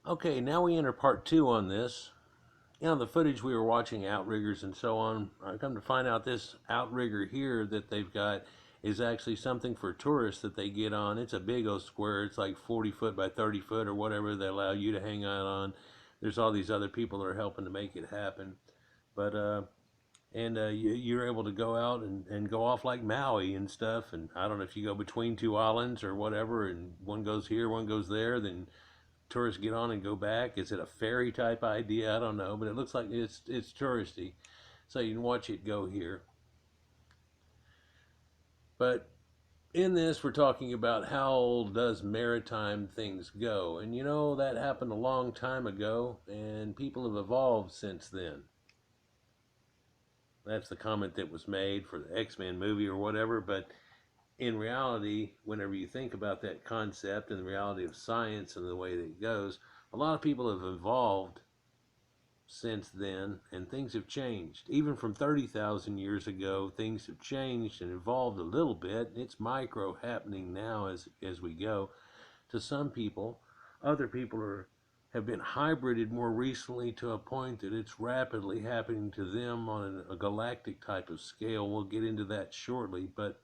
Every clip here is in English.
Okay, now we enter part two on this. The footage we were watching, outriggers and so on, I come to find out this outrigger here that they've got is actually something for tourists that they get on. It's a big old square. It's like 40 foot by 30 foot or whatever they allow you to hang out on. There's all these other people that are helping to make it happen. But, you're able to go out and go off like Maui and stuff. And I don't know if you go between two islands or whatever, and one goes here, one goes there, then tourists get on and go back. Is it a ferry type idea? I don't know, but it looks like it's touristy, so you can watch it go here. But in this, we're talking about how does maritime things go, and that happened a long time ago, and people have evolved since then. That's the comment that was made for the X-Men movie or whatever, but in reality, whenever you think about that concept and the reality of science and the way that it goes, a lot of people have evolved since then, and things have changed. Even from 30,000 years ago, things have changed and evolved a little bit. It's micro happening now as we go. To some people, other people have been hybrided more recently to a point that it's rapidly happening to them on a galactic type of scale. We'll get into that shortly, but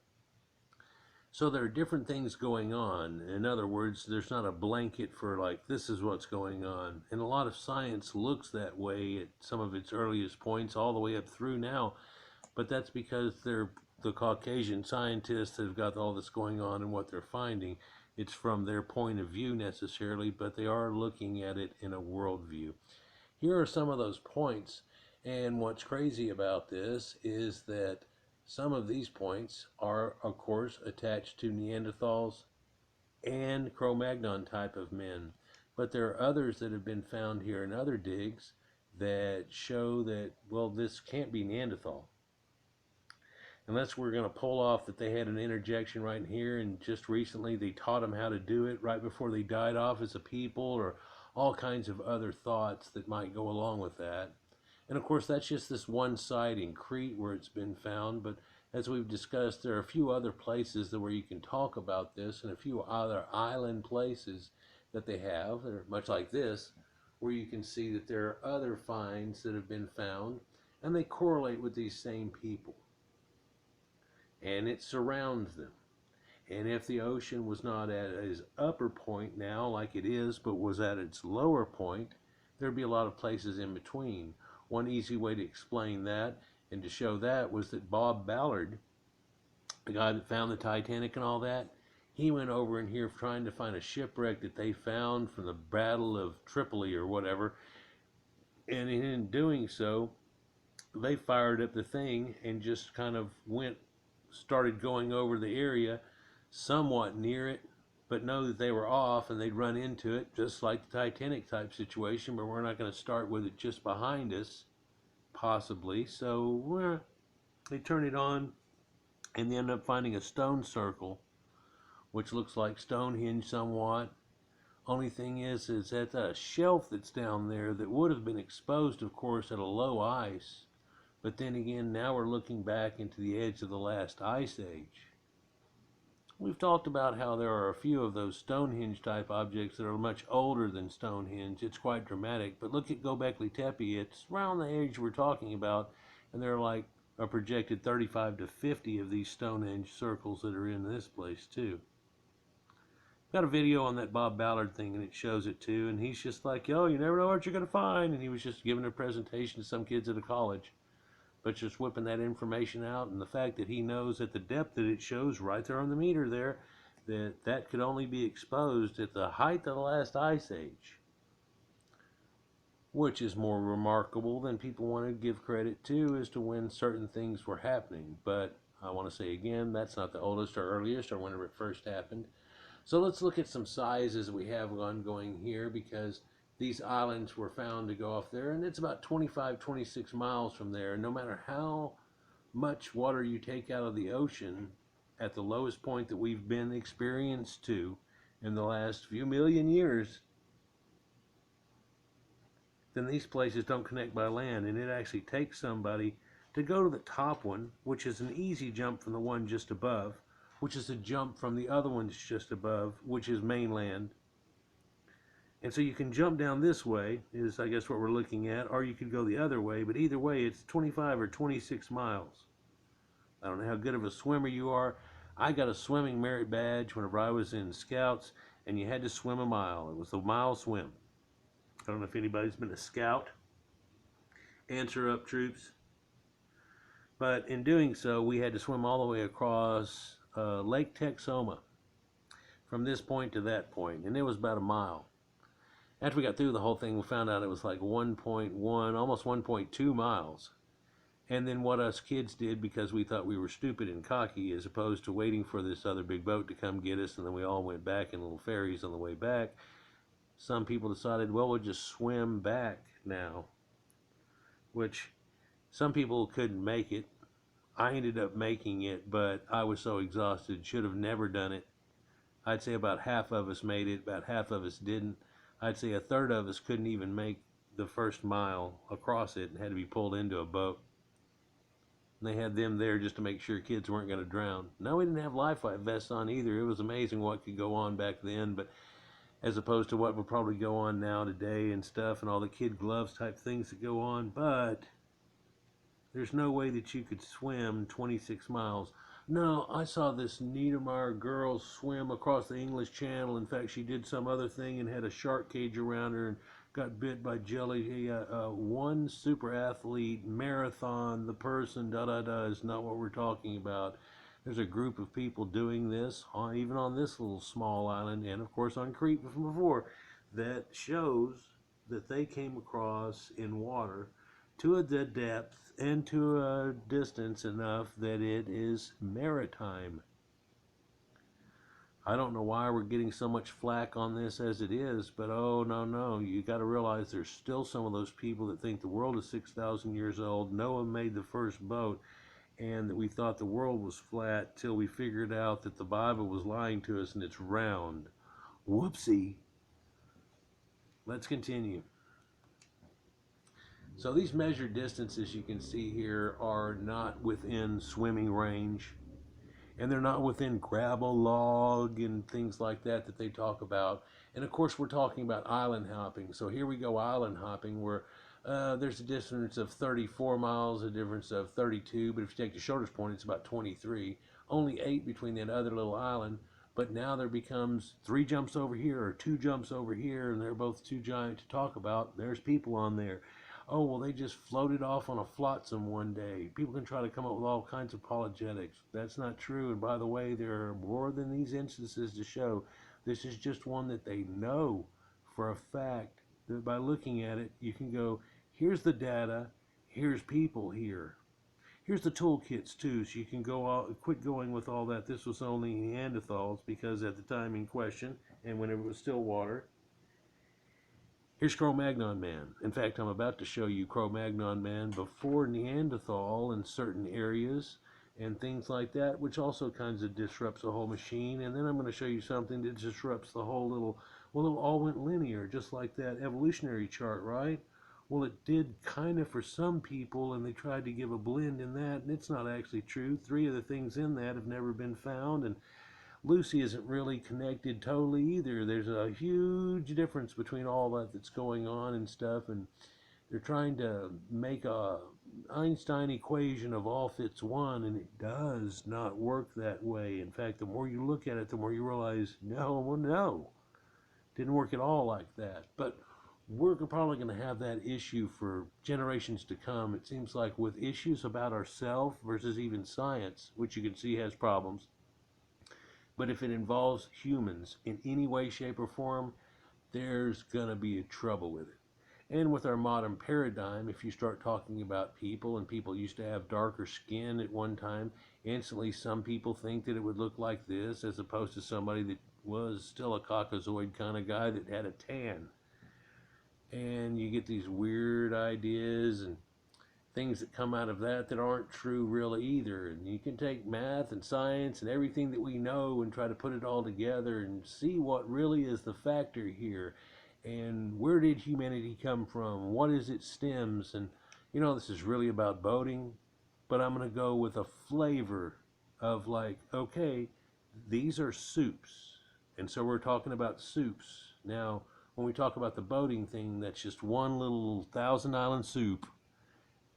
so there are different things going on. In other words, there's not a blanket for like, this is what's going on. And a lot of science looks that way at some of its earliest points all the way up through now. But that's because they're the Caucasian scientists that have got all this going on and what they're finding. It's from their point of view necessarily, but they are looking at it in a worldview. Here are some of those points. And what's crazy about this is that some of these points are, of course, attached to Neanderthals and Cro Magnon type of men. But there are others that have been found here in other digs that show that, well, this can't be Neanderthal. Unless we're going to pull off that they had an interjection right in here and just recently they taught them how to do it right before they died off as a people, or all kinds of other thoughts that might go along with that. And of course, that's just this one site in Crete where it's been found. But as we've discussed, there are a few other places where you can talk about this, and a few other island places that they have, that are much like this, where you can see that there are other finds that have been found, and they correlate with these same people. And it surrounds them. And if the ocean was not at its upper point now, like it is, but was at its lower point, there'd be a lot of places in between. One easy way to explain that and to show that was that Bob Ballard, the guy that found the Titanic and all that, he went over in here trying to find a shipwreck that they found from the Battle of Tripoli or whatever. And in doing so, they fired up the thing and just kind of started going over the area somewhat near it, but know that they were off and they'd run into it, just like the Titanic type situation, but we're not going to start with it just behind us, possibly. So they turn it on and they end up finding a stone circle, which looks like Stonehenge somewhat. Only thing is that the shelf that's down there that would have been exposed, of course, at a low ice. But then again, now we're looking back into the edge of the last ice age. We've talked about how there are a few of those Stonehenge type objects that are much older than Stonehenge. It's quite dramatic, but look at Göbekli Tepe. It's around the age we're talking about, and there are like a projected 35 to 50 of these Stonehenge circles that are in this place too. Got a video on that Bob Ballard thing, and it shows it too, and he's just like, yo, you never know what you're going to find, and he was just giving a presentation to some kids at a college. But just whipping that information out, and the fact that he knows at the depth that it shows right there on the meter there, that could only be exposed at the height of the last ice age, which is more remarkable than people want to give credit to as to when certain things were happening. But I want to say again, that's not the oldest or earliest or whenever it first happened. So let's look at some sizes we have ongoing here, because these islands were found to go off there, and it's about 25, 26 miles from there. And no matter how much water you take out of the ocean at the lowest point that we've been experienced to in the last few million years, then these places don't connect by land, and it actually takes somebody to go to the top one, which is an easy jump from the one just above, which is a jump from the other ones just above, which is mainland. And so you can jump down this way, is I guess what we're looking at, or you could go the other way, but either way it's 25 or 26 miles. I don't know how good of a swimmer you are. I got a swimming merit badge whenever I was in Scouts, and you had to swim a mile. It was the mile swim. I don't know if anybody's been a scout. Answer up, troops. But in doing so, we had to swim all the way across Lake Texoma from this point to that point, and it was about a mile. After we got through the whole thing, we found out it was like 1.1, almost 1.2 miles. And then what us kids did, because we thought we were stupid and cocky, as opposed to waiting for this other big boat to come get us, and then we all went back in little ferries on the way back, some people decided, well, we'll just swim back now, which some people couldn't make it. I ended up making it, but I was so exhausted, should have never done it. I'd say about half of us made it, about half of us didn't. I'd say a third of us couldn't even make the first mile across it and had to be pulled into a boat. And they had them there just to make sure kids weren't going to drown. No, we didn't have life vests on either. It was amazing what could go on back then, but as opposed to what would probably go on now today and stuff, and all the kid gloves type things that go on. But there's no way that you could swim 26 miles. No, I saw this Niedermeyer girl swim across the English Channel. In fact, she did some other thing and had a shark cage around her and got bit by jelly. One super athlete, marathon, the person, is not what we're talking about. There's a group of people doing this, even on this little small island, and of course on Crete from before, that shows that they came across in water to a depth and to a distance enough that it is maritime. I don't know why we're getting so much flack on this as it is, but oh no, you got to realize there's still some of those people that think the world is 6,000 years old. Noah made the first boat, and that we thought the world was flat till we figured out that the Bible was lying to us and it's round. Whoopsie. Let's continue. So these measured distances you can see here are not within swimming range, and they're not within grab a log and things like that that they talk about. And of course we're talking about island hopping. So here we go island hopping, where there's a distance of 34 miles, a difference of 32, but if you take the shortest point, it's about 23. Only 8 between that other little island, but now there becomes 3 jumps over here or 2 jumps over here, and they're both too giant to talk about. There's people on there. Oh, well, they just floated off on a flotsam one day. People can try to come up with all kinds of apologetics. That's not true, and by the way, there are more than these instances to show. This is just one that they know for a fact, that by looking at it, you can go, here's the data, here's people here. Here's the toolkits too, so you can quit going with all that. This was only Neanderthals, because at the time in question, and when it was still water. Here's Cro Magnon man. In fact, I'm about to show you Cro Magnon man before Neanderthal in certain areas and things like that, which also kinds of disrupts the whole machine. And then I'm going to show you something that disrupts the whole little, well, it all went linear, just like that evolutionary chart, right? Well, it did kind of for some people, and they tried to give a blend in that, and it's not actually true. 3 of the things in that have never been found, and Lucy isn't really connected totally either. There's a huge difference between all that that's going on and stuff, and they're trying to make a Einstein equation of all fits one, and it does not work that way. In fact, the more you look at it, the more you realize, no, didn't work at all like that. But we're probably going to have that issue for generations to come. It seems like with issues about ourselves versus even science, which you can see has problems. But if it involves humans in any way, shape, or form, there's going to be trouble with it. And with our modern paradigm, if you start talking about people, and people used to have darker skin at one time, instantly some people think that it would look like this, as opposed to somebody that was still a Caucasoid kind of guy that had a tan. And you get these weird ideas and things that come out of that that aren't true really either. And you can take math and science and everything that we know and try to put it all together and see what really is the factor here, and where did humanity come from, what is its stems. And this is really about boating, but I'm going to go with a flavor of like, okay, these are soups, and so we're talking about soups. Now, when we talk about the boating thing, that's just one little Thousand Island soup.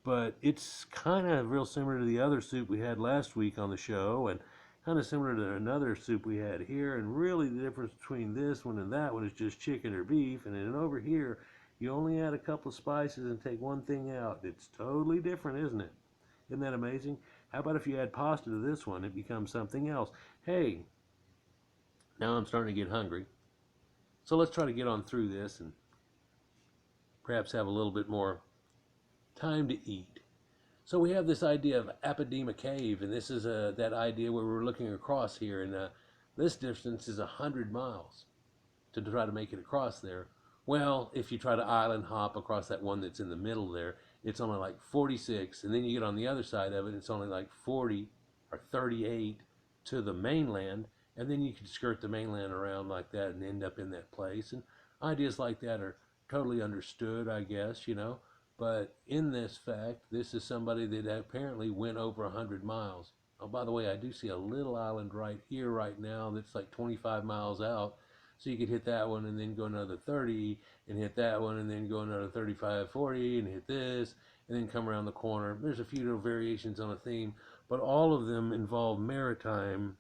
But it's kind of real similar to the other soup we had last week on the show, and kind of similar to another soup we had here. And really, the difference between this one and that one is just chicken or beef. And then over here, you only add a couple of spices and take one thing out. It's totally different, isn't it? Isn't that amazing? How about if you add pasta to this one, it becomes something else? Hey, now I'm starting to get hungry. So let's try to get on through this and perhaps have a little bit more time to eat. So we have this idea of Apodema Cave, and this is that idea where we're looking across here, and this distance is 100 miles to try to make it across there. Well, if you try to island hop across that one that's in the middle there, it's only like 46, and then you get on the other side of it, it's only like 40 or 38 to the mainland, and then you can skirt the mainland around like that and end up in that place. And ideas like that are totally understood, I guess, you know. But in this fact, this is somebody that apparently went over 100 miles. Oh, by the way, I do see a little island right here right now that's like 25 miles out. So you could hit that one and then go another 30 and hit that one and then go another 35, 40 and hit this and then come around the corner. There's a few little variations on a theme, but all of them involve maritime.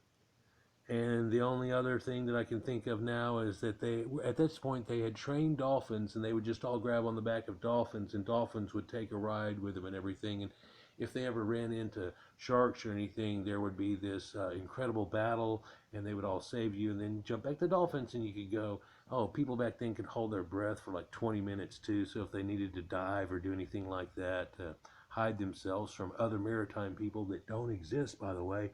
And the only other thing that I can think of now is that at this point, they had trained dolphins, and they would just all grab on the back of dolphins, and dolphins would take a ride with them and everything. And if they ever ran into sharks or anything, there would be this incredible battle, and they would all save you, and then jump back to dolphins, and you could go. Oh, people back then could hold their breath for like 20 minutes too. So if they needed to dive or do anything like that, to hide themselves from other maritime people that don't exist, by the way,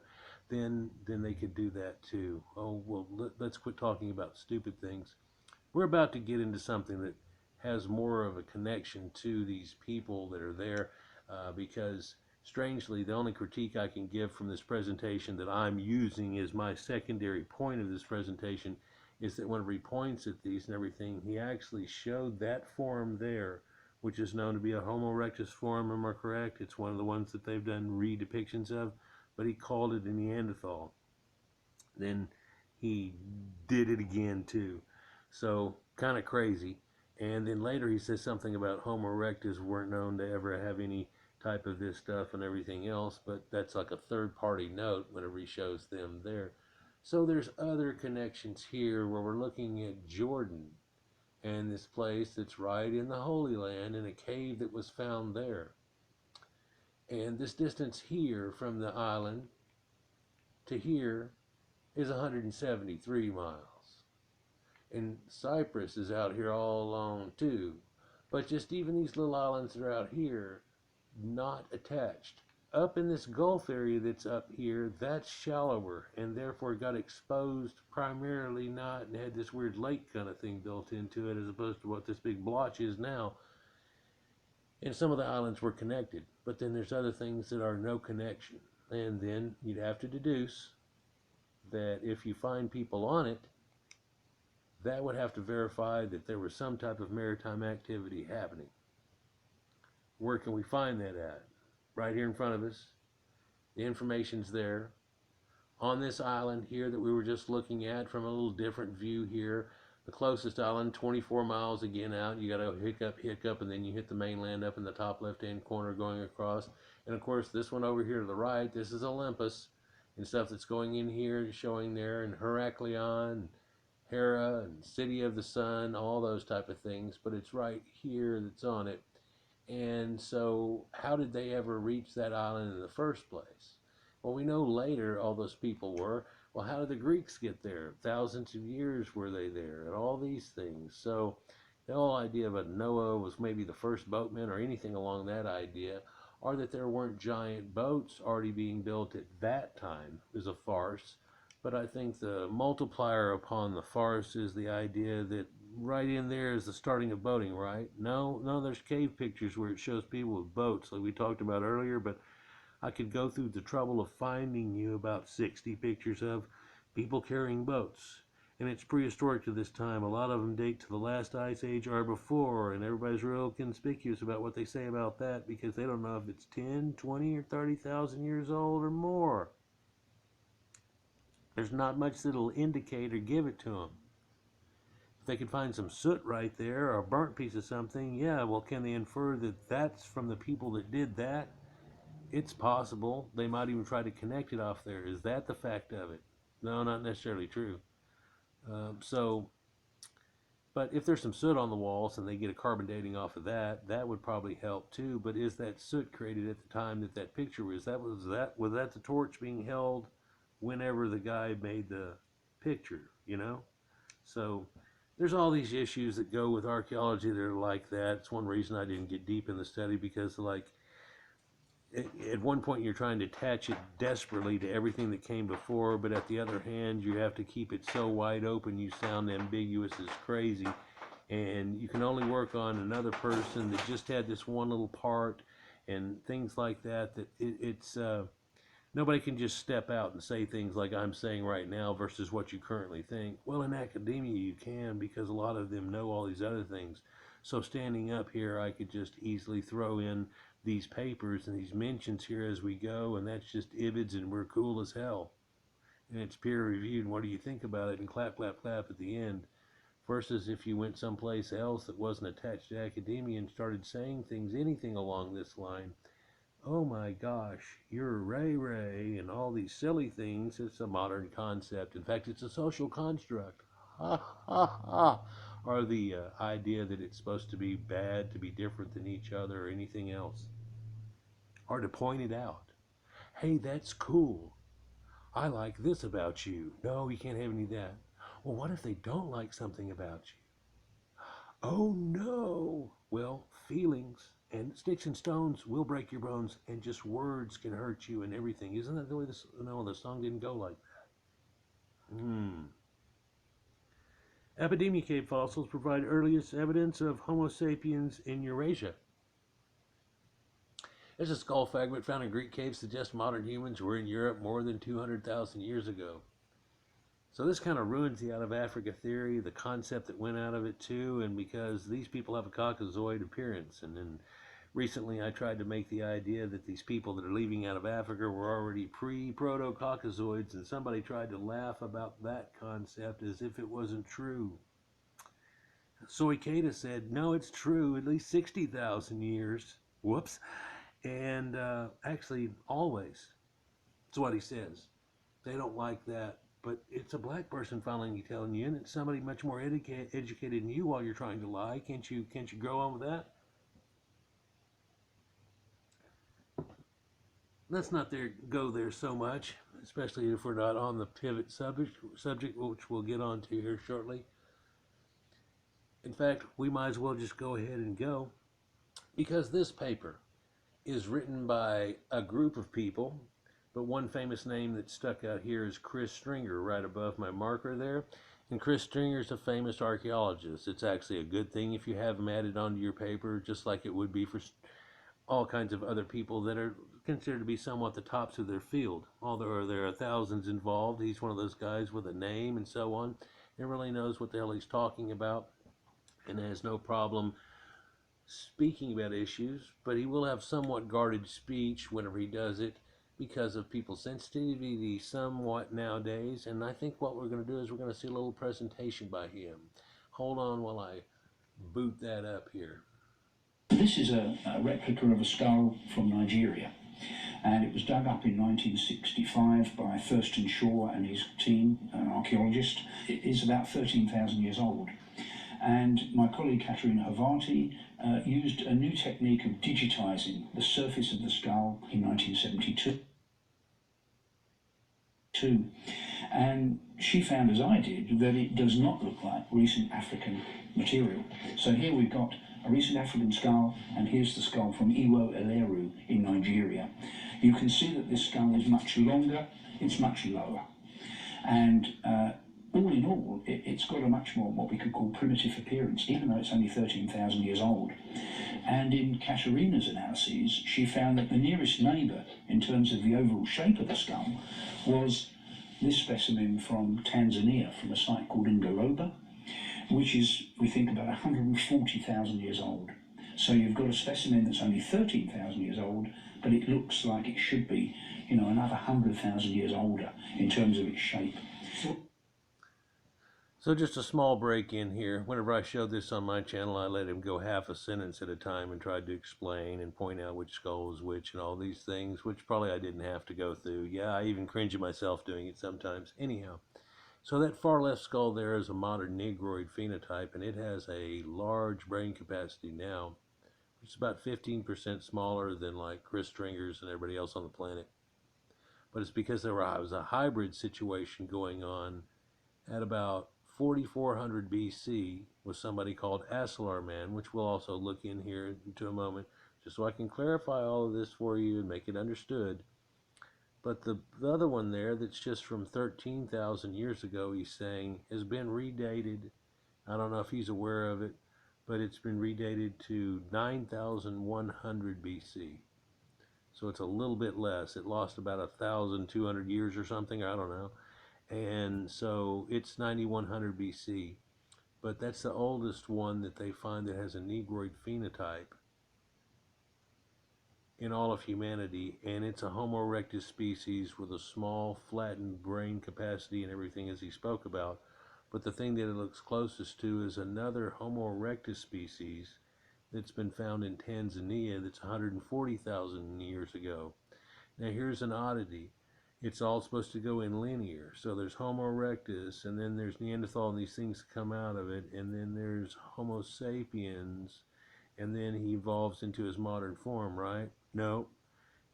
then they could do that too. Oh, well, let's quit talking about stupid things. We're about to get into something that has more of a connection to these people that are there, because strangely, the only critique I can give from this presentation that I'm using as my secondary point of this presentation is that whenever he points at these and everything, he actually showed that form there, which is known to be a Homo erectus form. Am I correct? It's one of the ones that they've done redepictions of, but he called it a Neanderthal. Then he did it again too. So kind of crazy. And then later he says something about Homo erectus weren't known to ever have any type of this stuff and everything else, but that's like a third party note whenever he shows them there. So there's other connections here where we're looking at Jordan and this place that's right in the Holy Land and a cave that was found there. And this distance here from the island to here is 173 miles. And Cyprus is out here all along too. But just even these little islands that are out here, not attached. Up in this Gulf area that's up here, that's shallower and therefore got exposed primarily not and had this weird lake kind of thing built into it as opposed to what this big blotch is now. And some of the islands were connected, but then there's other things that are no connection. And then you'd have to deduce that if you find people on it, that would have to verify that there was some type of maritime activity happening. Where can we find that at? Right here in front of us. The information's there. On this island here that we were just looking at from a little different view here, the closest island, 24 miles again out. You got to hiccup, and then you hit the mainland up in the top left-hand corner going across. And of course, this one over here to the right, this is Olympus and stuff that's going in here, showing there, and Heraklion, Hera, and City of the Sun, all those type of things. But it's right here that's on it. And so how did they ever reach that island in the first place? Well, we know later all those people were. Well, how did the Greeks get there? Thousands of years were they there, and all these things. So the whole idea of a Noah was maybe the first boatman or anything along that idea, or that there weren't giant boats already being built at that time is a farce. But I think the multiplier upon the farce is the idea that right in there is the starting of boating, right? No, there's cave pictures where it shows people with boats like we talked about earlier, but I could go through the trouble of finding you about 60 pictures of people carrying boats. And it's prehistoric to this time. A lot of them date to the last ice age or before, and everybody's real conspicuous about what they say about that because they don't know if it's 10, 20, or 30,000 years old or more. There's not much that'll indicate or give it to them. If they could find some soot right there or a burnt piece of something, yeah, well, can they infer that that's from the people that did that? It's possible. They might even try to connect it off there. Is that the fact of it? No, not necessarily true. So, but if there's some soot on the walls and they get a carbon dating off of that, that would probably help too. But is that soot created at the time that that picture was? Was that the torch being held whenever the guy made the picture? You know, so there's all these issues that go with archaeology that are like that. It's one reason I didn't get deep in the study, because like at one point you're trying to attach it desperately to everything that came before, but at the other hand you have to keep it so wide open you sound ambiguous as crazy, and you can only work on another person that just had this one little part and things like that, that it's nobody can just step out and say things like I'm saying right now versus what you currently think. Well, in academia you can, because a lot of them know all these other things. So standing up here, I could just easily throw in these papers and these mentions here as we go, and that's just IBIDs, and we're cool as hell. And it's peer reviewed, and what do you think about it? And clap, clap, clap at the end. Versus if you went someplace else that wasn't attached to academia and started saying things, anything along this line, oh my gosh, you're Ray, and all these silly things. It's a modern concept. In fact, it's a social construct. Ha, ha, ha. Or the idea that it's supposed to be bad to be different than each other or anything else. Or to point it out. Hey, that's cool. I like this about you. No, you can't have any of that. Well, what if they don't like something about you? Oh no. Well, feelings and sticks and stones will break your bones, and just words can hurt you and everything. Isn't that the way this? No, the song didn't go like that. Epidemia cave fossils provide earliest evidence of Homo sapiens in Eurasia. There's a skull fragment found in Greek caves suggests modern humans were in Europe more than 200,000 years ago. So this kind of ruins the out of Africa theory, the concept that went out of it too, and because these people have a Caucasoid appearance. And then recently I tried to make the idea that these people that are leaving out of Africa were already pre-proto-Caucasoids, and somebody tried to laugh about that concept as if it wasn't true. Soikeda said, no, it's true, at least 60,000 years. Whoops. And actually, always. That's what he says. They don't like that. But it's a black person finally telling you, and it's somebody much more educated than you while you're trying to lie. Can't you go on with that? Let's not go there so much, especially if we're not on the pivot subject, which we'll get onto here shortly. In fact, we might as well just go ahead and go, because this paper is written by a group of people, but one famous name that stuck out here is Chris Stringer, right above my marker there. And Chris Stringer is a famous archaeologist. It's actually a good thing if you have him added onto your paper, just like it would be for all kinds of other people that are considered to be somewhat the tops of their field. Although there are thousands involved, he's one of those guys with a name and so on, and really knows what the hell he's talking about, and has no problem speaking about issues, but he will have somewhat guarded speech whenever he does it because of people's sensitivity somewhat nowadays. And I think what we're going to do is we're going to see a little presentation by him. Hold on while I boot that up here. This is a replica of a skull from Nigeria, and it was dug up in 1965 by Thurston Shaw and his team, an archaeologist. It is about 13,000 years old. And my colleague Katerina Havati used a new technique of digitizing the surface of the skull in 1972. And she found, as I did, that it does not look like recent African material. So here we've got a recent African skull, and here's the skull from Iwo Eleru in Nigeria. You can see that this skull is much longer, it's much lower. And all in all, it's got a much more what we could call primitive appearance, even though it's only 13,000 years old. And in Katerina's analyses, she found that the nearest neighbour, in terms of the overall shape of the skull, was this specimen from Tanzania, from a site called Ngoroba, which is, we think, about 140,000 years old. So you've got a specimen that's only 13,000 years old, but it looks like it should be, another 100,000 years older in terms of its shape. So just a small break in here. Whenever I showed this on my channel, I let him go half a sentence at a time and tried to explain and point out which skull was which and all these things, which probably I didn't have to go through. Yeah, I even cringe at myself doing it sometimes. Anyhow, so that far left skull there is a modern Negroid phenotype, and it has a large brain capacity now. It's about 15% smaller than like Chris Stringer's and everybody else on the planet. But it's because there was a hybrid situation going on at about 4400 BC with somebody called Acellar Man, which we'll also look in here into a moment, just so I can clarify all of this for you and make it understood. But the other one there that's just from 13,000 years ago, he's saying, has been redated. I don't know if he's aware of it, but it's been redated to 9100 BC. So it's a little bit less. It lost about 1,200 years or something, I don't know. And so it's 9100 BC, but that's the oldest one that they find that has a Negroid phenotype in all of humanity, and it's a Homo erectus species with a small flattened brain capacity and everything as he spoke about. But the thing that it looks closest to is another Homo erectus species that's been found in Tanzania that's 140,000 years ago. Now here's an oddity. It's all supposed to go in linear. So there's Homo erectus, and then there's Neanderthal, and these things come out of it, and then there's Homo sapiens, and then he evolves into his modern form, right? No.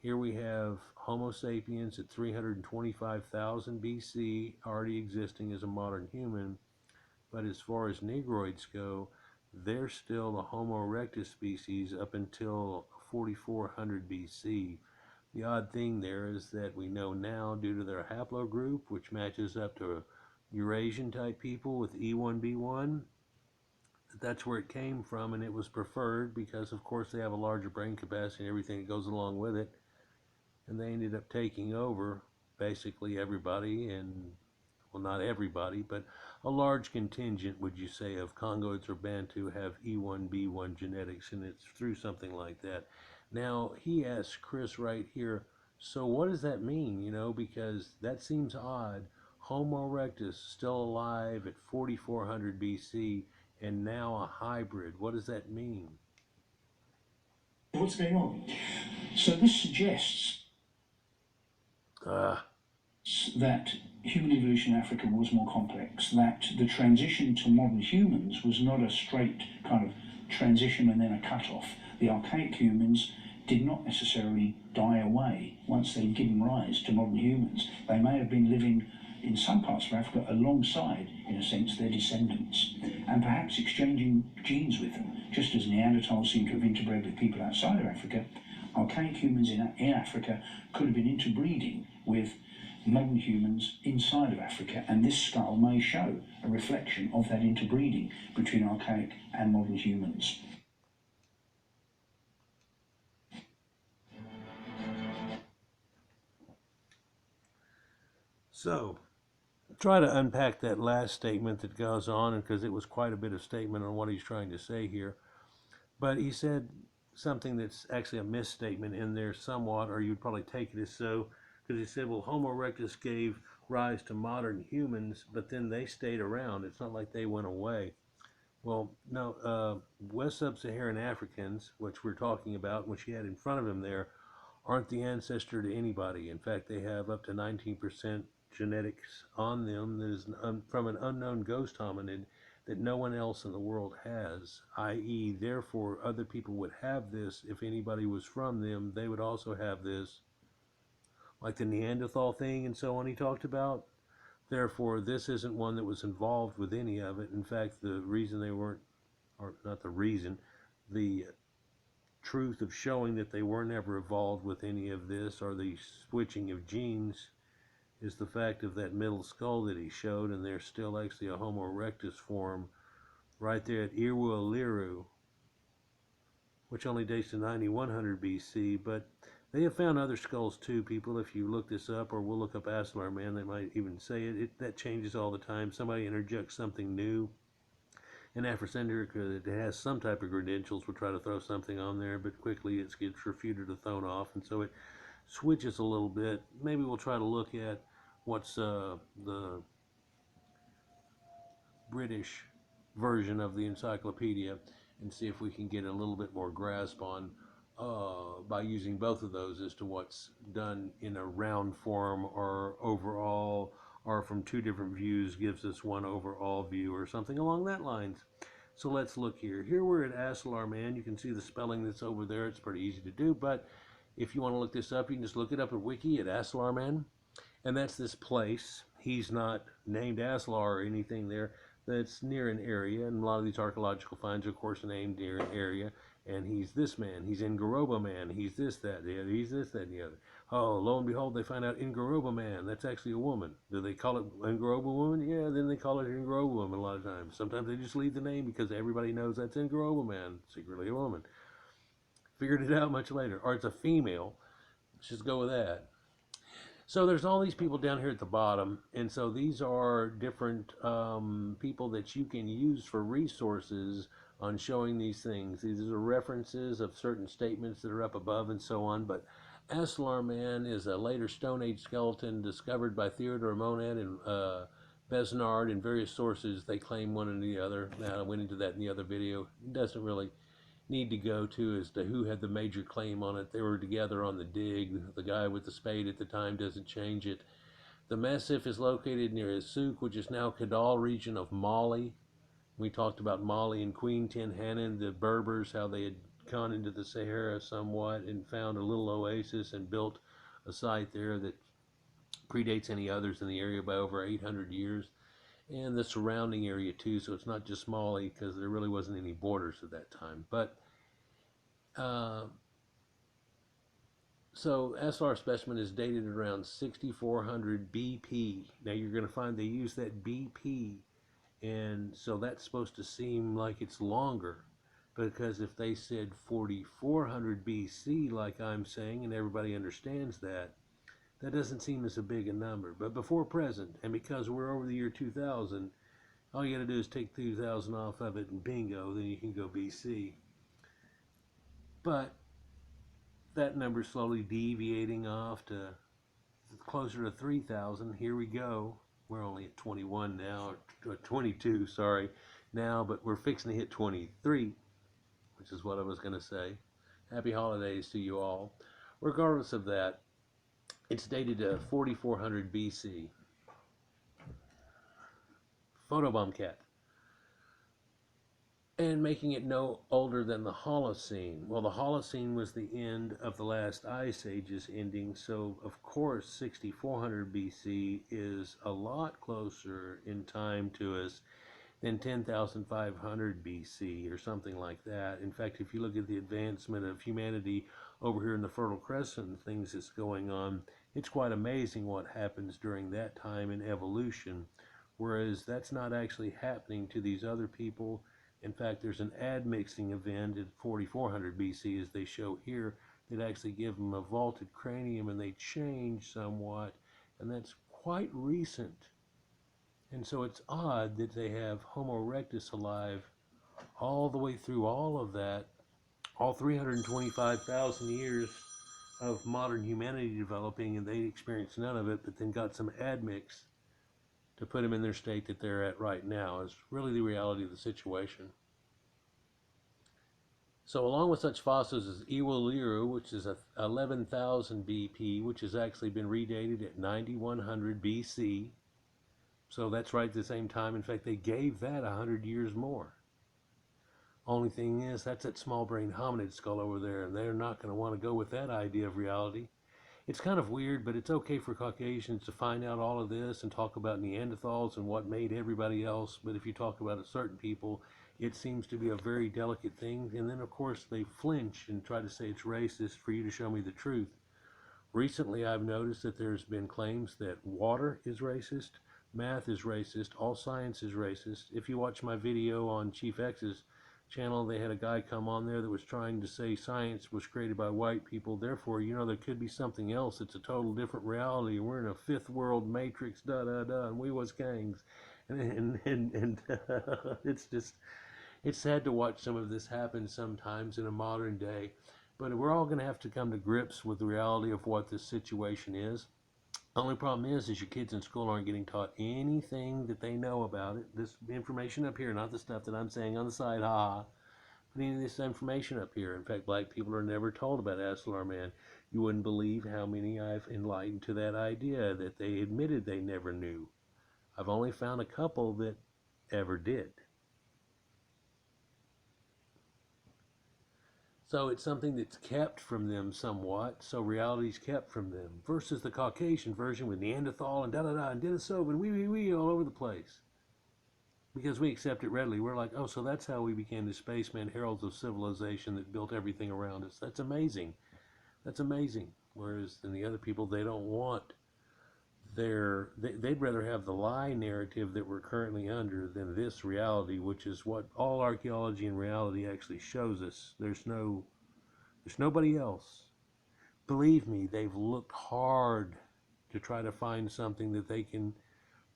Here we have Homo sapiens at 325,000 BC, already existing as a modern human, but as far as Negroids go, they're still the Homo erectus species up until 4400 BC. The odd thing there is that we know now, due to their haplogroup, which matches up to Eurasian type people with E1B1, that's where it came from, and it was preferred because, of course, they have a larger brain capacity and everything that goes along with it. And they ended up taking over basically everybody, and, well, not everybody, but a large contingent, would you say, of Congoids or Bantu have E1B1 genetics, and it's through something like that. Now, he asks Chris right here, so what does that mean, because that seems odd. Homo erectus still alive at 4400 BC and now a hybrid. What does that mean? What's going on? So this suggests that human evolution in Africa was more complex, that the transition to modern humans was not a straight kind of transition and then a cut-off. The archaic humans did not necessarily die away once they'd given rise to modern humans. They may have been living in some parts of Africa alongside, in a sense, their descendants, and perhaps exchanging genes with them. Just as Neanderthals seem to have interbred with people outside of Africa, archaic humans in Africa could have been interbreeding with modern humans inside of Africa, and this skull may show a reflection of that interbreeding between archaic and modern humans. So, try to unpack that last statement that goes on, because it was quite a bit of statement on what he's trying to say here. But he said something that's actually a misstatement in there somewhat, or you'd probably take it as so, because he said, well, Homo erectus gave rise to modern humans, but then they stayed around. It's not like they went away. Well, no, West Sub-Saharan Africans, which we're talking about, which he had in front of him there, aren't the ancestor to anybody. In fact, they have up to 19% genetics on them that is from an unknown ghost hominid that no one else in the world has, i.e., therefore, other people would have this. If anybody was from them, they would also have this, like the Neanderthal thing and so on he talked about. Therefore, this isn't one that was involved with any of it. In fact, the reason they weren't, or not the reason, the truth of showing that they weren't ever involved with any of this or the switching of genes is the fact of that middle skull that he showed, and there's still actually a Homo erectus form right there at Iru, which only dates to 9100 BC, but they have found other skulls too, people. If you look this up, or we'll look up Acellar Man, they might even say it. That changes all the time. Somebody interjects something new. And Afrocentric that has some type of credentials will try to throw something on there, but quickly it gets refuted or thrown off, and so it switches a little bit. Maybe we'll try to look at what's the British version of the encyclopedia and see if we can get a little bit more grasp on by using both of those as to what's done in a round form or overall, or from two different views gives us one overall view or something along that lines. So let's look here. Here we're at Asalar Man. You can see the spelling that's over there. It's pretty easy to do, but if you want to look this up, you can just look it up at Wiki at Asalar Man. And that's this place. He's not named Asalar or anything there. That's near an area, and a lot of these archaeological finds are, of course, named near an area. And he's this man. He's Ngoroba Man. He's this, that, the other. He's this, that, and the other. Oh, lo and behold, they find out Ngoroba Man. That's actually a woman. Do they call it Ngoroba Woman? Yeah, then they call it Ngoroba Woman a lot of times. Sometimes they just leave the name because everybody knows that's Ngoroba Man. Secretly a woman. Figured it out much later. Or it's a female. Let's just go with that. So there's all these people down here at the bottom, and so these are different people that you can use for resources on showing these things. These are references of certain statements that are up above and so on, but Asalar Man is a later Stone Age skeleton discovered by Theodore Monad and Besnard in various sources. They claim one and the other. Now, I went into that in the other video. It doesn't really need to go to as to who had the major claim on it. They were together on the dig. The guy with the spade at the time doesn't change it. The massif is located near Issouk, which is now Kadal region of Mali. We talked about Mali and Queen Tenhanan, the Berbers, how they had gone into the Sahara somewhat and found a little oasis and built a site there that predates any others in the area by over 800 years. And the surrounding area too, so it's not just Mali because there really wasn't any borders at that time. But so Asalar specimen is dated around 6400 BP. Now you're going to find they use that BP, and so that's supposed to seem like it's longer, because if they said 4400 BC like I'm saying, and everybody understands that, that doesn't seem as a big a number. But before present, and because we're over the year 2000, all you got to do is take 2000 off of it and bingo, then you can go BC. But that number's slowly deviating off to closer to 3000. Here we go. We're only at 21 now, or 22, sorry, now, but we're fixing to hit 23, which is what I was going to say. Happy holidays to you all. Regardless of that, it's dated to 4400 BC. Photobomb cat. And making it no older than the Holocene. Well, the Holocene was the end of the last ice ages ending, so of course 6400 BC is a lot closer in time to us than 10,500 BC or something like that. In fact, if you look at the advancement of humanity over here in the Fertile Crescent and things that's going on, it's quite amazing what happens during that time in evolution, whereas that's not actually happening to these other people. In fact, there's an admixing event at 4400 BC, as they show here, that actually give them a vaulted cranium and they change somewhat, and that's quite recent. And so it's odd that they have Homo erectus alive all the way through all of that, all 325,000 years of modern humanity developing, and they experienced none of it, but then got some admix to put them in their state that they're at right now, is really the reality of the situation. So along with such fossils as Iwaliru, which is 11,000 BP, which has actually been redated at 9100 BC. So that's right at the same time. In fact, they gave that 100 years more. Only thing is, that's that small-brained hominid skull over there, and they're not going to want to go with that idea of reality. It's kind of weird, but it's okay for Caucasians to find out all of this and talk about Neanderthals and what made everybody else. But if you talk about a certain people, it seems to be a very delicate thing. And then, of course, they flinch and try to say it's racist for you to show me the truth. Recently, I've noticed that there's been claims that water is racist, math is racist, all science is racist. If you watch my video on Chief X's channel, they had a guy come on there that was trying to say science was created by white people, therefore, you know, there could be something else. It's a total different reality. We're in a fifth world matrix, and we was gangs. And it's just, it's sad to watch some of this happen sometimes in a modern day. But we're all going to have to come to grips with the reality of what this situation is. Only problem is your kids in school aren't getting taught anything that they know about it. This information up here, not the stuff that I'm saying on the side, ha. But any of this information up here. In fact, black people are never told about Astellar Man. You wouldn't believe how many I've enlightened to that idea that they admitted they never knew. I've only found a couple that ever did. So it's something that's kept from them somewhat, so reality's kept from them, versus the Caucasian version with Neanderthal and da-da-da and Denisov and wee all over the place. Because we accept it readily. We're like, oh, so that's how we became the spacemen, heralds of civilization that built everything around us. That's amazing. That's amazing. Whereas in the other people, they don't want they'd rather have the lie narrative that we're currently under than this reality, which is what all archaeology and reality actually shows us. There's nobody else. Believe me, they've looked hard to try to find something that they can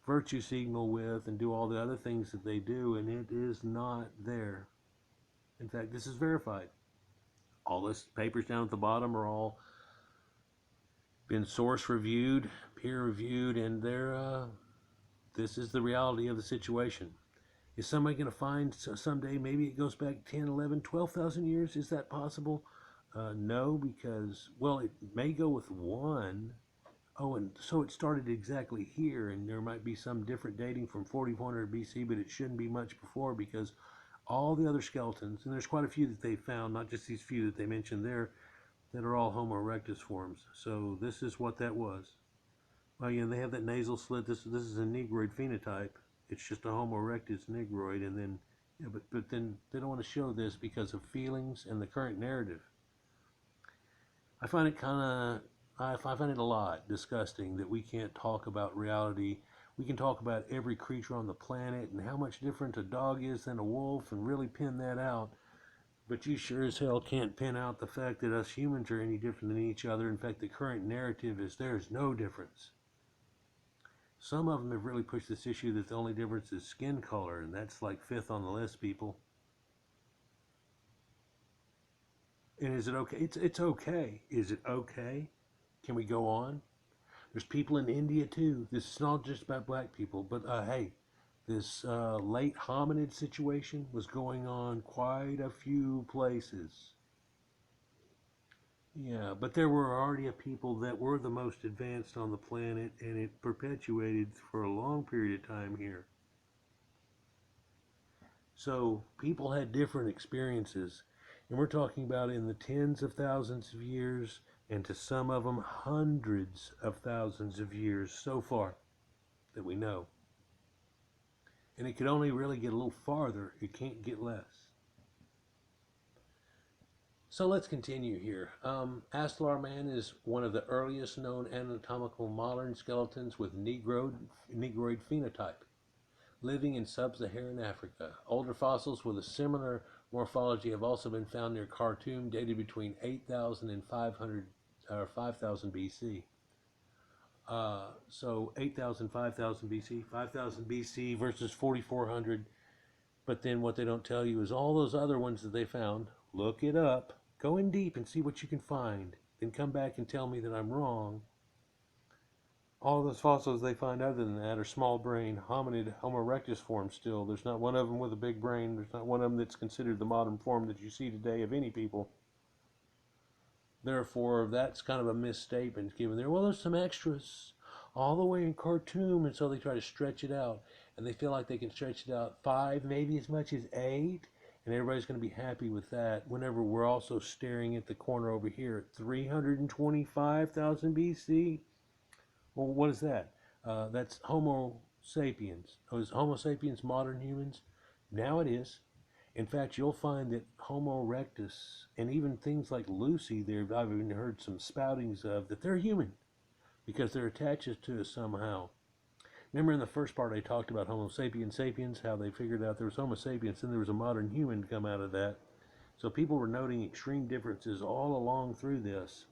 virtue signal with and do all the other things that they do, and it is not there. In fact, this is verified. All this papers down at the bottom are all been source reviewed, peer reviewed, and this is the reality of the situation. Is somebody going to find someday, maybe it goes back 10, 11, 12,000 years? Is that possible? No, because, well, it may go with one. Oh, and so it started exactly here, and there might be some different dating from 4400 BC, but it shouldn't be much before, because all the other skeletons, and there's quite a few that they found, not just these few that they mentioned there, that are all Homo erectus forms. So this is what that was. Well, yeah, they have that nasal slit. This is a negroid phenotype. It's just a Homo erectus negroid, and then, yeah, but then they don't want to show this because of feelings and the current narrative. I find it I find it a lot disgusting that we can't talk about reality. We can talk about every creature on the planet and how much different a dog is than a wolf and really pin that out. But you sure as hell can't pin out the fact that us humans are any different than each other. In fact, the current narrative is there's no difference. Some of them have really pushed this issue that the only difference is skin color, and that's like fifth on the list, people. And is it okay? It's okay. Is it okay? Can we go on? There's people in India too. This is not just about black people, but hey, this late hominid situation was going on quite a few places. Yeah, but there were already a people that were the most advanced on the planet, and it perpetuated for a long period of time here. So people had different experiences, and we're talking about in the tens of thousands of years, and to some of them hundreds of thousands of years so far that we know. And it could only really get a little farther. It can't get less. So let's continue here. Astellar Man is one of the earliest known anatomical modern skeletons with negroid phenotype, living in sub-Saharan Africa. Older fossils with a similar morphology have also been found near Khartoum, dated between 8,000 and 5,000 BC. So 8,000, 5,000 BC, 5,000 BC versus 4,400. But then what they don't tell you is all those other ones that they found. Look it up. Go in deep and see what you can find. Then come back and tell me that I'm wrong. All those fossils they find other than that are small brain hominid Homo erectus forms still. There's not one of them with a big brain. There's not one of them that's considered the modern form that you see today of any people. Therefore, that's kind of a misstatement given there. Well, there's some extras all the way in Khartoum, and so they try to stretch it out. And they feel like they can stretch it out 5, maybe as much as 8, and everybody's going to be happy with that, whenever we're also staring at the corner over here at 325,000 BC. Well, what is that? That's Homo sapiens. Oh, is Homo sapiens modern humans? Now it is. In fact, you'll find that Homo erectus and even things like Lucy, I've even heard some spoutings of, that they're human because they're attached to us somehow. Remember in the first part I talked about Homo sapiens, how they figured out there was Homo sapiens and there was a modern human to come out of that. So people were noting extreme differences all along through this.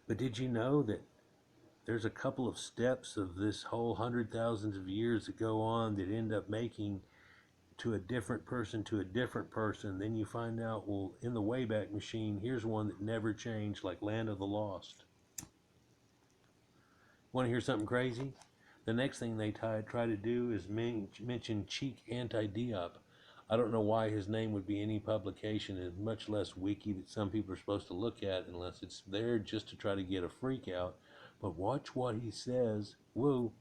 But did you know that there's a couple of steps of this whole 100,000s of years that go on that end up making to a different person to a different person? Then you find out, well, in the Wayback Machine, here's one that never changed, like Land of the Lost. Want to hear something crazy? The next thing they try to do is mention cheek anti-diop. I don't know why his name would be any publication, and much less wiki that some people are supposed to look at, unless it's there just to try to get a freak out. But watch what he says. Woo.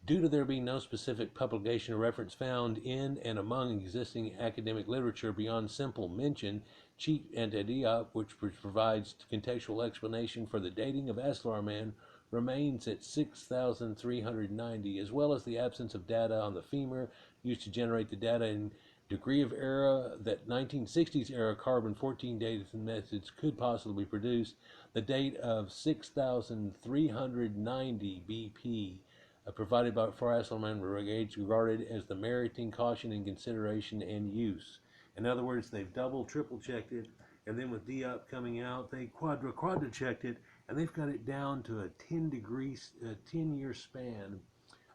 Due to there being no specific publication or reference found in and among existing academic literature beyond simple mention, cheap anti-diop, which provides contextual explanation for the dating of Aslarman, remains at 6,390, as well as the absence of data on the femur used to generate the data in degree of error that 1960s era carbon-14 dating methods could possibly produce. The date of 6,390 BP provided by Aslarman regarded as the meriting caution and consideration and use. In other words, they've double, triple checked it, and then with Diop coming out, they quadra checked it, and they've got it down to a 10-year span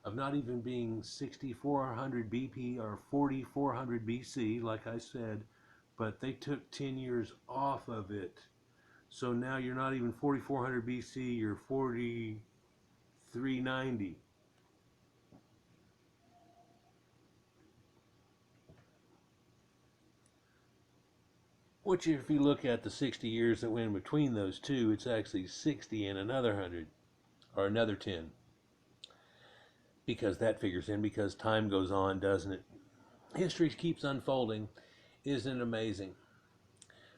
of not even being 6,400 BP or 4,400 BC, like I said, but they took 10 years off of it. So now you're not even 4,400 BC, you're 4,390. Which, if you look at the 60 years that went in between those two, it's actually 60 and another 100, or another 10. Because that figures in, because time goes on, doesn't it? History keeps unfolding. Isn't it amazing?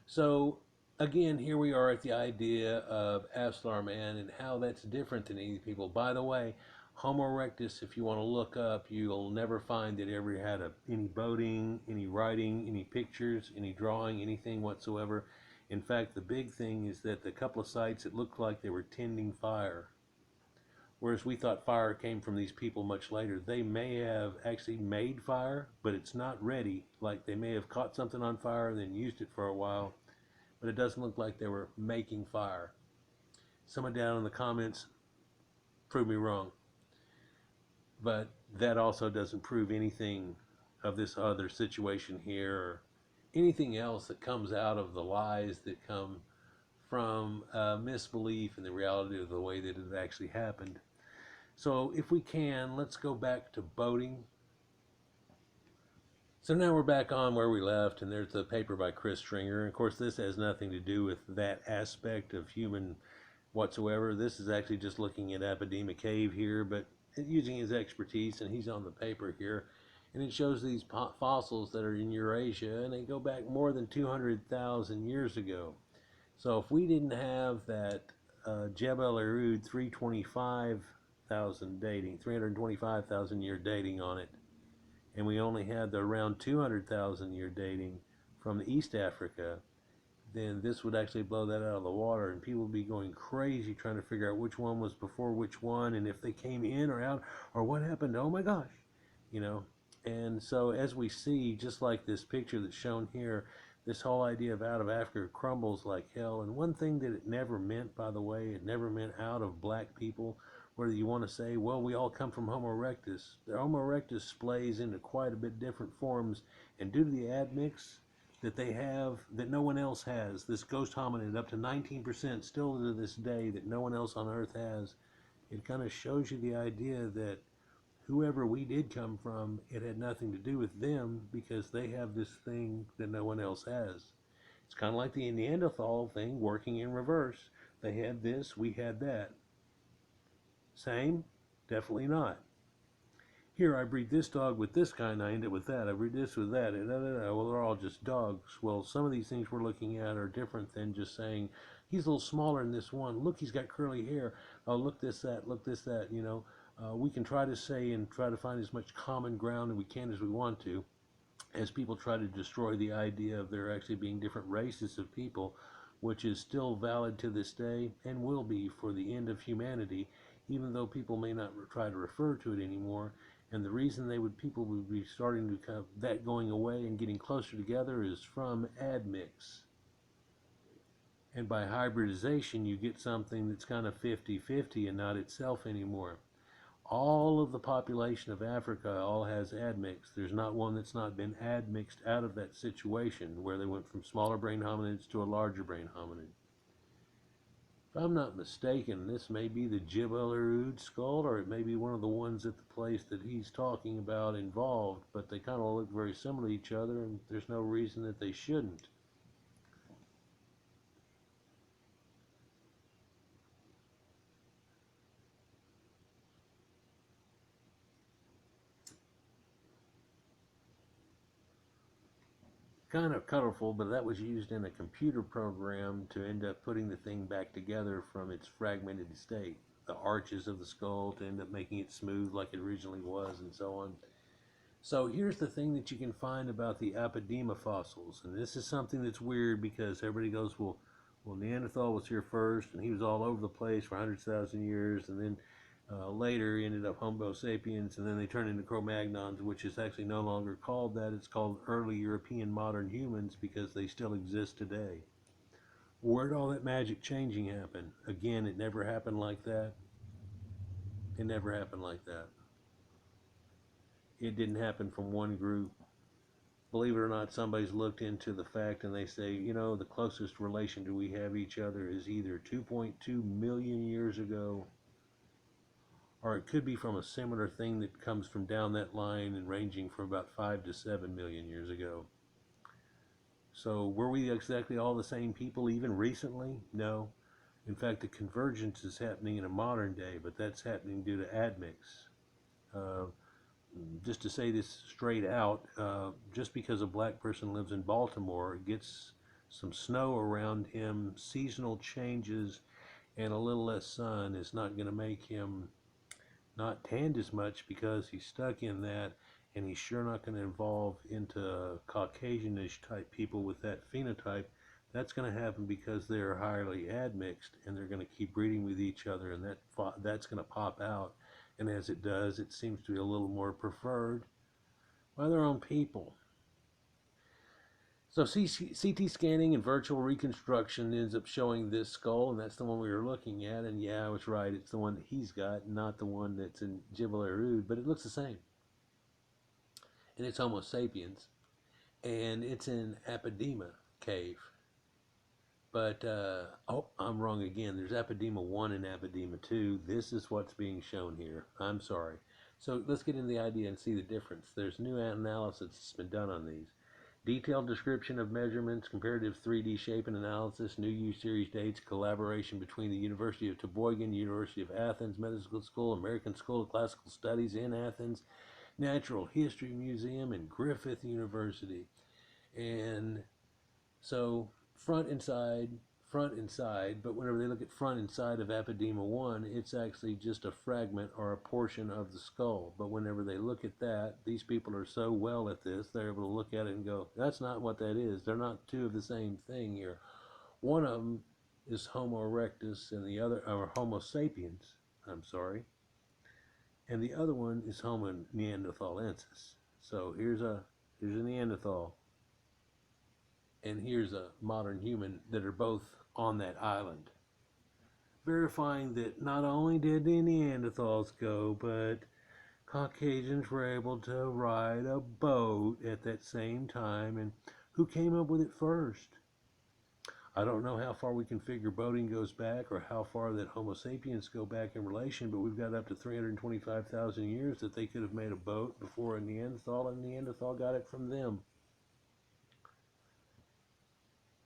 So, again, here we are at the idea of Aslarman and how that's different than any people. By the way, Homo erectus, if you want to look up, you'll never find that it ever had any boating, any writing, any pictures, any drawing, anything whatsoever. In fact, the big thing is that the couple of sites, it looked like they were tending fire. Whereas we thought fire came from these people much later. They may have actually made fire, but it's not ready. Like they may have caught something on fire and then used it for a while, but it doesn't look like they were making fire. Someone down in the comments, prove me wrong. But that also doesn't prove anything of this other situation here or anything else that comes out of the lies that come from misbelief in the reality of the way that it actually happened. So if we can, let's go back to boating. So now we're back on where we left, and there's the paper by Chris Stringer. And of course, this has nothing to do with that aspect of human whatsoever. This is actually just looking at Apodema Cave here, but using his expertise, and he's on the paper here. And it shows these fossils that are in Eurasia, and they go back more than 200,000 years ago. So if we didn't have that Jebel Irud 325,000 year dating on it, and we only had the around 200,000 year dating from the East Africa, then this would actually blow that out of the water, and people would be going crazy trying to figure out which one was before which one, and if they came in or out, or what happened. Oh my gosh, you know. And so as we see, just like this picture that's shown here, this whole idea of out of Africa crumbles like hell. And one thing that it never meant, by the way, it never meant out of black people. Whether you want to say, well, we all come from Homo erectus. The Homo erectus splays into quite a bit different forms, and due to the admix that they have that no one else has, this ghost hominid up to 19% still to this day that no one else on earth has, it kind of shows you the idea that whoever we did come from, it had nothing to do with them because they have this thing that no one else has. It's kind of like the Neanderthal thing working in reverse. They had this, we had that. Same? Definitely not. Here, I breed this dog with this kind, I end it with that. I breed this with that. Well, they're all just dogs. Well, some of these things we're looking at are different than just saying, he's a little smaller than this one. Look, he's got curly hair. Oh, look this, that, look this, that, you know. We can try to say and try to find as much common ground as we can as we want to, as people try to destroy the idea of there actually being different races of people, which is still valid to this day and will be for the end of humanity, even though people may not try to refer to it anymore. And the reason people would be starting to kind of that going away and getting closer together is from admix. And by hybridization, you get something that's kind of 50-50 and not itself anymore. All of the population of Africa all has admixed. There's not one that's not been admixed out of that situation where they went from smaller brain hominids to a larger brain hominid. If I'm not mistaken, this may be the Jebel skull, or it may be one of the ones at the place that he's talking about involved, but they kind of look very similar to each other, and there's no reason that they shouldn't. Kind of colorful, but that was used in a computer program to end up putting the thing back together from its fragmented state. The arches of the skull to end up making it smooth like it originally was, and so on. So here's the thing that you can find about the Apodema fossils, and this is something that's weird because everybody goes, well, Neanderthal was here first, and he was all over the place for hundreds of thousands of years, and then later he ended up Homo sapiens, and then they turned into Cro Magnons, which is actually no longer called that. It's called early European modern humans because they still exist today. Where did all that magic changing happen? Again, it never happened like that. It never happened like that. It didn't happen from one group. Believe it or not, somebody's looked into the fact and they say, the closest relation to we have each other is either 2.2 million years ago, or it could be from a similar thing that comes from down that line and ranging from about 5 to 7 million years ago. So were we exactly all the same people even recently? No. In fact, the convergence is happening in a modern day, but that's happening due to admix. Just to say this straight out, just because a black person lives in Baltimore, gets some snow around him, seasonal changes, and a little less sun is not going to make him not tanned as much because he's stuck in that, and he's sure not going to evolve into Caucasianish type people with that phenotype. That's going to happen because they're highly admixed, and they're going to keep breeding with each other, and that's going to pop out. And as it does, it seems to be a little more preferred by their own people. So CT scanning and virtual reconstruction ends up showing this skull, and that's the one we were looking at. And yeah, I was right. It's the one that he's got, not the one that's in Jebel Arud, but it looks the same. And it's Homo sapiens. And it's in Apodema cave. But, I'm wrong again. There's Apodema 1 and Apodema 2. This is what's being shown here. I'm sorry. So let's get into the idea and see the difference. There's new analysis that's been done on these. Detailed description of measurements, comparative 3D shape and analysis, new U-series dates, collaboration between the University of Tübingen, University of Athens Medical School, American School of Classical Studies in Athens, Natural History Museum, and Griffith University. And so front and side, but whenever they look at front and side of Apodema 1, it's actually just a fragment or a portion of the skull. But whenever they look at that, these people are so well at this, they're able to look at it and go, that's not what that is. They're not two of the same thing here. One of them is Homo erectus and the other, or Homo sapiens, and the other one is Homo neanderthalensis. So here's a Neanderthal, and here's a modern human that are both on that island. Verifying that not only did the Neanderthals go, but Caucasians were able to ride a boat at that same time. And who came up with it first? I don't know how far we can figure boating goes back or how far that Homo sapiens go back in relation, but we've got up to 325,000 years that they could have made a boat before a Neanderthal, and Neanderthal got it from them.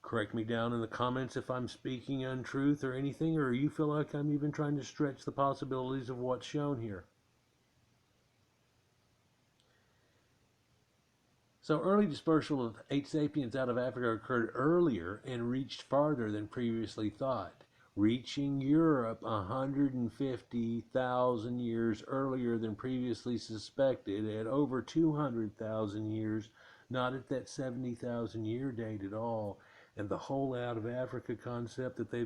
Correct me down in the comments if I'm speaking untruth or anything, or you feel like I'm even trying to stretch the possibilities of what's shown here. So early dispersal of 8 sapiens out of Africa occurred earlier and reached farther than previously thought, reaching Europe 150,000 years earlier than previously suspected, at over 200,000 years, not at that 70,000 year date at all. And the whole out of Africa concept that they've